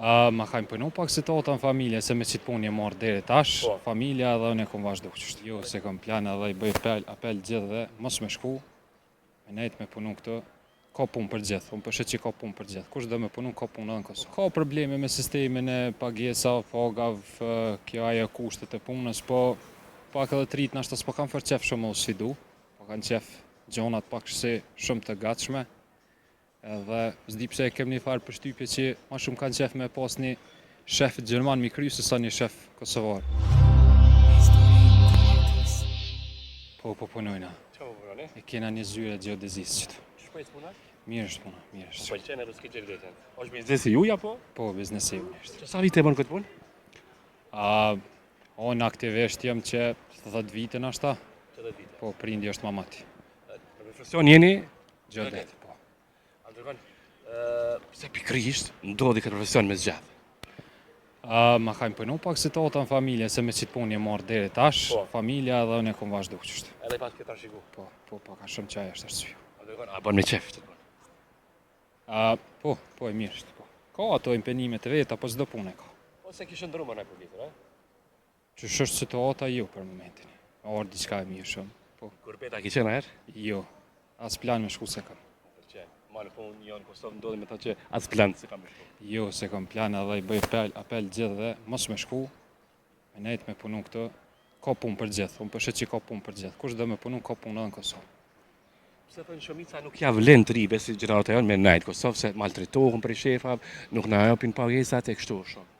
Ma kam punu pak situata në familje, se me qitë punë një marrë deri tash, familja dhe unë e kom vazhdu qështë. Jo, se kom plan edhe i bëj apel gjithë dhe mos me shku, me nejtë me punu këtë, ka punë për gjithë, unë përshet që ka punë për gjithë, kush dhe me punu ka punë edhe në Kosovë. Ka probleme me sistemin e pagesa, pagav, kjo ajo kushtet e punës, po pak edhe të rritë nashta s'po kam fër qef shumë u sfidu, po kanë qef gjonat pak shumë të gatshme, edhe s'di pse e kem një farë përshtypje që ma shumë kanë qef me pas një shef Gjerman mi kry se sa një shef Kosovar. Po punojna. Qa po punoni? E kena një zyre geodezisë qëtu. Shpejt puna? Mirë është puna, mirë është. Po pëlqen edhe s'ke gjë veten. Është biznesi juaj apo? Po, biznesi unë është. Sa vite bën këtë punë? Unë aktivisht jam që 10 vite nashta. 10 vite. Po, prindi është mamati. Për profesion jeni Geodet, po. Pse pikërisht ndodhi këtë profesion me zgjat? Ma kam punu pak situata në familje, se me qitë punë një marrë deri tash, familja dhe unë e kom vazhdu qështë. Edhe pas këtë arshiku? Po, ka shumë qaj është arsye. A bën me qef që të bën? Po e mirë është, po. Ka ato impenimet e veta, po s'do punë e ka. Po se kishë ndryma në për vitër, Që është situata jo për momentin. Orë diçka e mirë shumë, po. Kurbeta ki qenë aher? Jo, as plan me shku se kam. Ma në punë një në Kosovë ndodhi me ta që as plan se kam me shku. Jo, se kam plan edhe i bëj apel gjithë dhe mos me shku, me nejtë me punu këtë, ka punë për gjithë, unë përshet që ka punë për gjithë, kush dhe me punu ka punë edhe në Kosovë. Pse thënë shumica nuk ja vlen të ribe si gjërat e janë me najtë Kosovë, se maltretohen për shefa, nuk na japin pagesat e kështu shumë.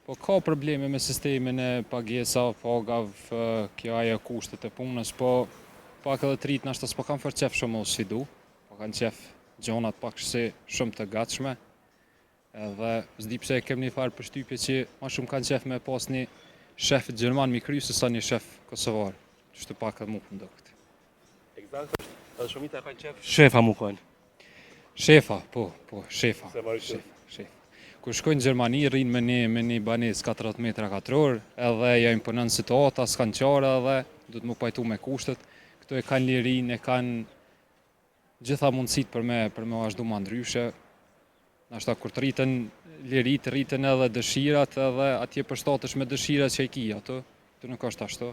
Po ka probleme me sistemin e pagesa, pagav, kjo ajo kushtet e punës, po pak edhe të rritë nashta s'po kam fër qef shumë u sfidu, po kanë qef gjonat pak shumë të gatshme, edhe s'di pse e kem një farë përshtypje që ma shumë kanë qef me pas një shef Gjerman mi kry se sa një shef Kosovar, që të pak edhe mu pëndo këtë. Eksakt është, edhe shumita kanë qef shefa mu kënë. Shefa, po, shefa. Se marrë shefa. Kur shkojnë në Gjermani, rrinë me një banes 40 metra katror, edhe ja imponën situata, s'kanë qara edhe, du të mu pajtu me kushtet. Këto e kanë lirin, e kanë gjitha mundësit për me vazhdu ma ndryshe. Nashta kur të rritën lirit, rritën edhe dëshirat, edhe atje përshtatësh me dëshirat që i ki ato, të nuk është ashtu.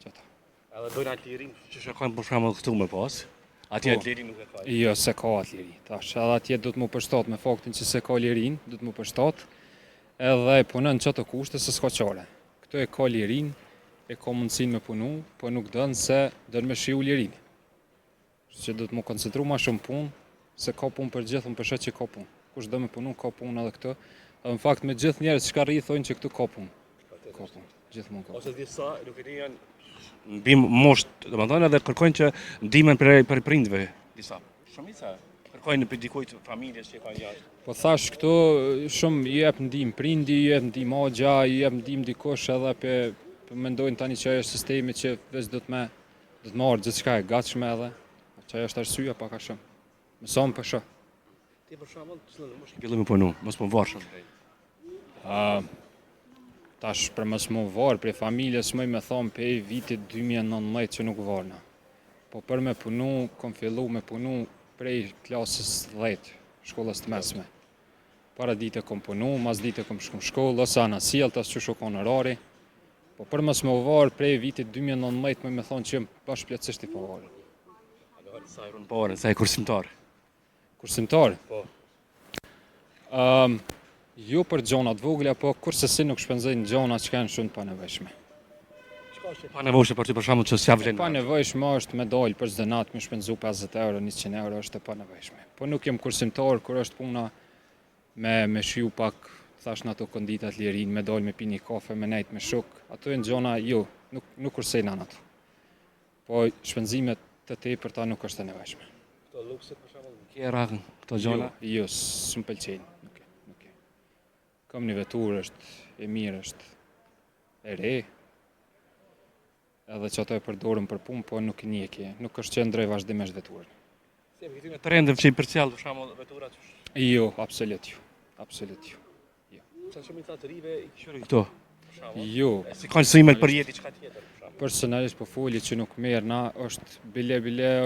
Edhe dojnë atë lirin që shakojnë për shkramën këtu me pas, atje atë lirin nuk e ka. Jo, se ka atë lirin, tash, edhe atje du të mu përshtat me faktin që se ka lirin, du të mu përshtat, edhe e punën që të kushte se s'ka qare. Këto e ka lirin, e ka mundësin me punu, po nuk dënë se dënë me shiu lirin. Që du të mu koncentru ma shumë punë, se ka punë për gjithë, më përshet që ka punë. Kush dhe me punu, ka punë edhe këto. Edhe në fakt me gjithë njerës që ka rritë, thojnë që këtu ka punë. Ka punë, gjithë mund ka punë. Ose disa, nuk e janë mbim mosht, dhe më thonë edhe kërkojnë që ndimen për prindve, disa. Shumica kërkojnë për dikujt familjes që e kanë jashtë. Po thash këto shumë i jep ndim prindi, i jep ndim agja, i jep ndim dikush edhe për mendojnë tani që ajo është sistemi që veç do të marrë gjithçka e gatshme edhe, që ajo është arsyeja pak a shumë. Mëson për shë. Ti për shembull, mos ke filluar me punu, mos po varr shumë. Tash për mos më varë prej familjes mëj me thonë për vitit 2019 që nuk varna. Po për me punu, kom fillu me punu prej klasës 10, shkollës të mesme. Para dite kom punu, mas dite kom shku në shkollë, ose anasjeltas që shukon orari. Po për mos më varë prej vitit 2019 mëj me thonë që jem bashkëplotësisht i pavarur. Sa i runë pavarën, sa i kursimtar? Kursimtar? Po. Jo për gjonat vogla, po kurse si nuk shpenzojnë gjonat që kanë shumë të panevojshme. Çka është e panevojshme për ty për shembull që s'ja vlen? Panevojshme është medalë për çdo natë, më shpenzu 50 euro, 100 euro është e panevojshme. Po nuk jem kursimtar kur është puna me shiu pak, thash në ato konditat lirin, medalë me pi një kafe, me nejt me shok, ato janë gjona jo, nuk kursejnë ato. Po shpenzimet të tepërta nuk është e nevojshme. Këto lukset për shembull, kera, këto gjona? Jo, s'm pëlqejnë. Kam një vetur është e mirë, është e re, edhe që ato e përdorëm për punë, po nuk njeki, nuk është që ndroj vazhdimisht veturën. Se me këtyre trendeve që i përcjell për shembull veturat? Jo, absolut jo. Sa shumica të rive i kishërin këto? Jo. Si kanë sërimet për jetë çka tjetër? Personalisht po foli që nuk merrna, është bile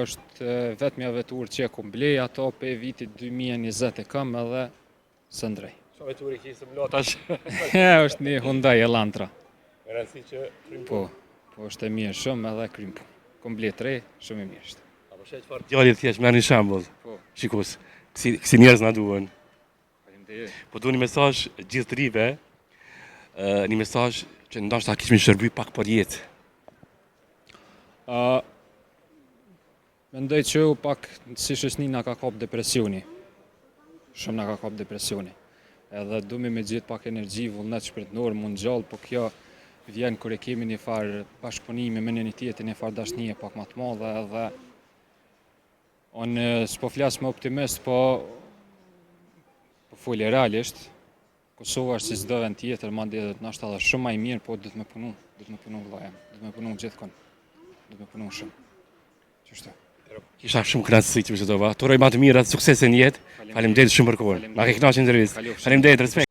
është vetmja veturë që e kom blej ato pe vitit 2020 e kam edhe së ndrej. Qa veturi kisë më lotash? Është një Hyundai Elantra. Me rëndësi që krymë Po, po është e mirë shumë edhe krym punë. Komplet re, shumë e mirë është. Apo shë që farë djallit thjesht, merë një shambull. Po. Shikus, kësi njerëz na duhen. Faleminderit. Po du një mesazh gjithë të rive, një mesazh që ndoshta kishmi shërby pak për jetë. Mendoj që u pak si shoqëni na ka kap depresioni. Shumë na ka kap depresioni. Edhe duhemi me gjithë pak energji, vullnet shpirtëror, mund gjallë, po kjo vjen kur e kemi një farë bashkëpunimi me njëri tjetrin, një farë dashnije pak më të madhe edhe unë s'po flas me optimist, po folje realisht. Kosova është si çdo vend tjetër, madje ndoshta edhe shumë më i mirë, po duhet me punu vëlla jam, duhet me punu gjithkon. Duhet me punu shumë. Ç'është? Kisha shumë kënaqësi që më shëtova. Turoj më të mira, suksese në jetë. Faleminderit shumë për kohën. Na ke kënaqur intervistë. Faleminderit, respekt.